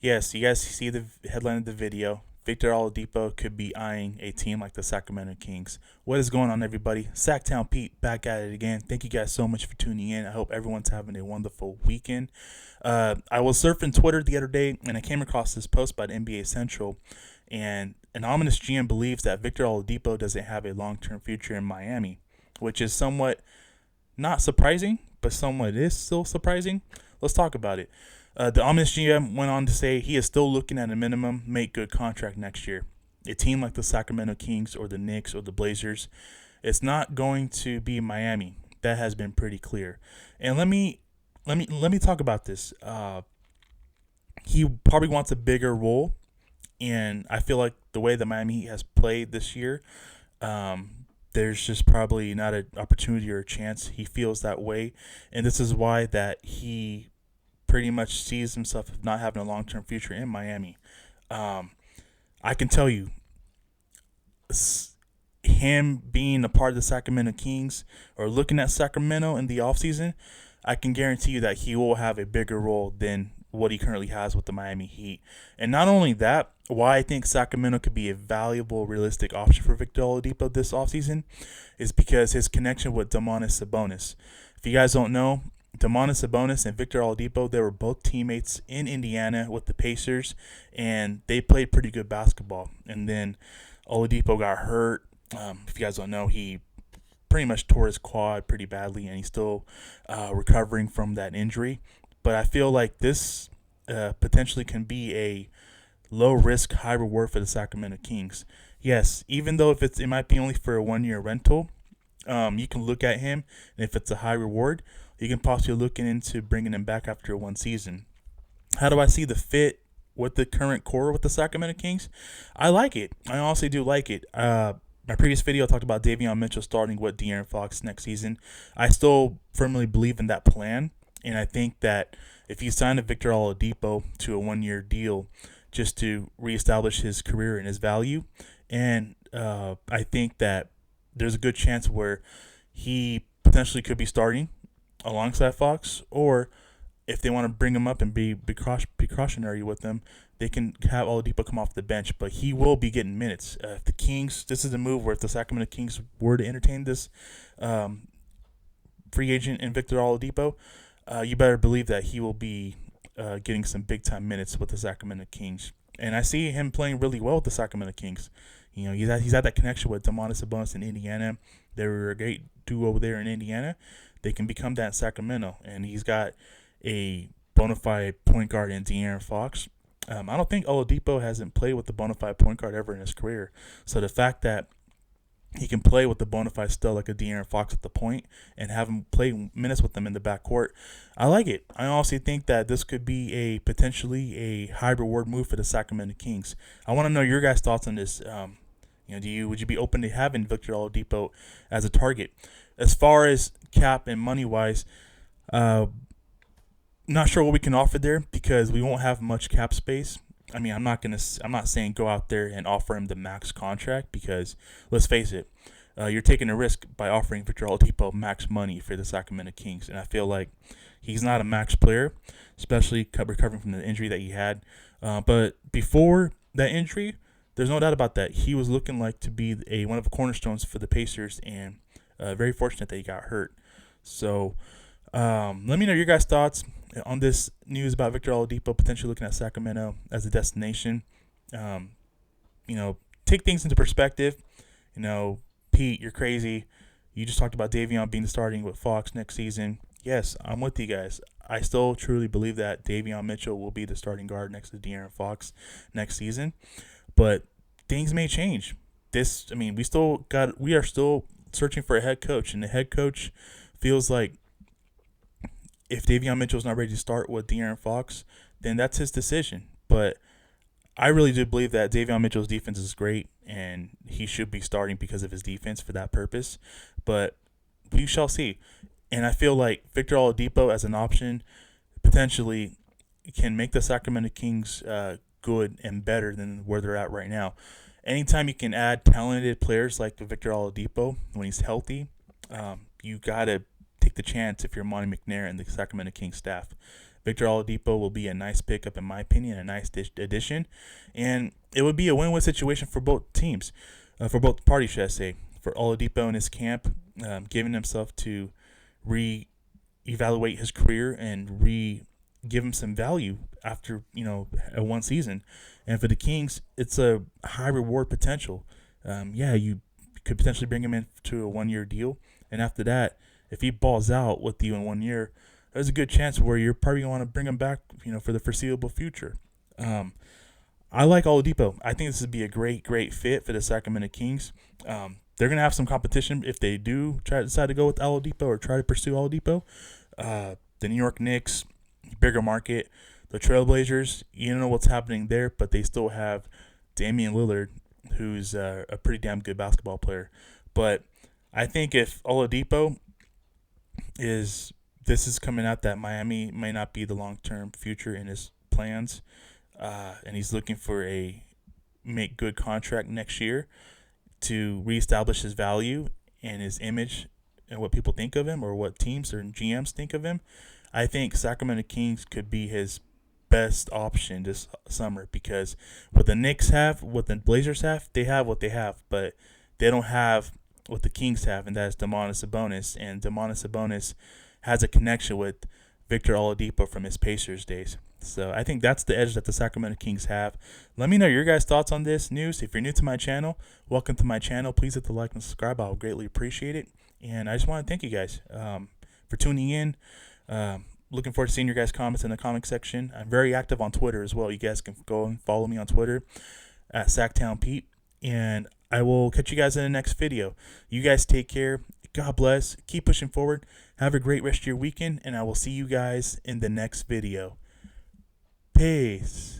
Yes, you guys see the headline of the video. Victor Oladipo could be eyeing a team like the Sacramento Kings. What is going on, everybody? Sacktown Pete back at it again. Thank you guys so much for tuning in. I hope everyone's having a wonderful weekend. I was surfing Twitter the other day and I came across this post by the NBA Central, and an ominous GM believes that Victor Oladipo doesn't have a long-term future in Miami, which is somewhat not surprising, but somewhat is still surprising. Let's talk about it. The ominous GM went on to say he is still looking at a minimum make good contract next year. A team like the Sacramento Kings or the Knicks or the Blazers, it's not going to be Miami. That has been pretty clear. And let me talk about this. He probably wants a bigger role, and I feel like the way the Miami Heat has played this year, there's just probably not an opportunity or a chance. He feels that way, and this is why that he pretty much sees himself as not having a long term future in Miami. Um, I can tell you, him being a part of the Sacramento Kings or looking at Sacramento in the offseason, I can guarantee you that he will have a bigger role than what he currently has with the Miami Heat. And not only that, why I think Sacramento could be a valuable, realistic option for Victor Oladipo this offseason is because his connection with Domantas Sabonis. If you guys don't know, Domantas Sabonis and Victor Oladipo, they were both teammates in Indiana with the Pacers, and they played pretty good basketball. And then Oladipo got hurt. If you guys don't know, he pretty much tore his quad pretty badly, and he's still recovering from that injury. But I feel like this potentially can be a low risk, high reward for the Sacramento Kings. Yes, even though if it might be only for a 1 year rental, you can look at him, and if it's a high reward, you can possibly look into bringing him back after one season. How do I see the fit with the current core with the Sacramento Kings? I like it. I honestly do like it. My previous video I talked about Davion Mitchell starting with De'Aaron Fox next season. I still firmly believe in that plan, and I think that if you sign a Victor Oladipo to a 1 year deal just to reestablish his career and his value, and I think that there's a good chance where he potentially could be starting alongside Fox, or if they want to bring him up and be precautionary with him, they can have Oladipo come off the bench, but he will be getting minutes. If the Kings, this is a move where if the Sacramento Kings were to entertain this free agent in Victor Oladipo, you better believe that he will be getting some big time minutes with the Sacramento Kings. And I see him playing really well with the Sacramento Kings. You know, he's had that connection with Domantas Sabonis in Indiana. They were a great duo over there in Indiana. They can become that in Sacramento, and he's got a bona fide point guard in De'Aaron Fox. I don't think Oladipo hasn't played with the bona fide point guard ever in his career. So the fact that he can play with the bona fide stud like a De'Aaron Fox at the point and have him play minutes with them in the backcourt, I like it. I honestly think that this could be a potentially a high reward move for the Sacramento Kings. I want to know your guys' thoughts on this. Would you be open to having Victor Oladipo as a target? As far as cap and money wise, not sure what we can offer there because we won't have much cap space. I mean, I'm not saying go out there and offer him the max contract because let's face it, you're taking a risk by offering Victor Oladipo max money for the Sacramento Kings, and I feel like he's not a max player, especially recovering from the injury that he had. But before that injury, there's no doubt about that. He was looking like to be one of the cornerstones for the Pacers, and very fortunate that he got hurt. So let me know your guys' thoughts on this news about Victor Oladipo potentially looking at Sacramento as a destination. Take things into perspective. Pete, you're crazy. You just talked about Davion being starting with Fox next season. Yes, I'm with you guys. I still truly believe that Davion Mitchell will be the starting guard next to De'Aaron Fox next season. But things may change. We are still searching for a head coach, and the head coach feels like if Davion Mitchell's not ready to start with De'Aaron Fox, then that's his decision. But I really do believe that Davion Mitchell's defense is great, and he should be starting because of his defense for that purpose. But we shall see. And I feel like Victor Oladipo as an option potentially can make the Sacramento Kings good and better than where they're at right now. Anytime you can add talented players like Victor Oladipo when he's healthy, you got to take the chance if you're Monty McNair and the Sacramento Kings staff. Victor Oladipo will be a nice pickup, in my opinion, a nice addition, and it would be a win-win situation for both teams, for both parties, should I say. For Oladipo and his camp, giving himself to re-evaluate his career and give him some value after a one season, and for the Kings, it's a high reward potential. Yeah, you could potentially bring him in to a 1 year deal, and after that, if he balls out with you in 1 year, there's a good chance where you're probably going to want to bring him back, for the foreseeable future. I like Oladipo. I think this would be a great fit for the Sacramento Kings. They're going to have some competition if they do try to decide to go with Oladipo or try to pursue Oladipo. The New York Knicks, bigger market. The Trailblazers, you don't know what's happening there, but they still have Damian Lillard, who's a pretty damn good basketball player. But I think if Oladipo this is coming out that Miami may not be the long-term future in his plans, and he's looking for a make good contract next year to reestablish his value and his image and what people think of him or what teams or GMs think of him. I think Sacramento Kings could be his best option this summer, because what the Knicks have, what the Blazers have, they have what they have, but they don't have what the Kings have, and that is Domantas Sabonis. And Domantas Sabonis has a connection with Victor Oladipo from his Pacers days. So I think that's the edge that the Sacramento Kings have. Let me know your guys' thoughts on this news. If you're new to my channel, welcome to my channel. Please hit the like and subscribe. I'll greatly appreciate it. And I just want to thank you guys for tuning in. Looking forward to seeing your guys' comments in the comment section. I'm very active on Twitter as well. You guys can go and follow me on Twitter at SacTownPete. And I will catch you guys in the next video. You guys take care. God bless. Keep pushing forward. Have a great rest of your weekend. And I will see you guys in the next video. Peace.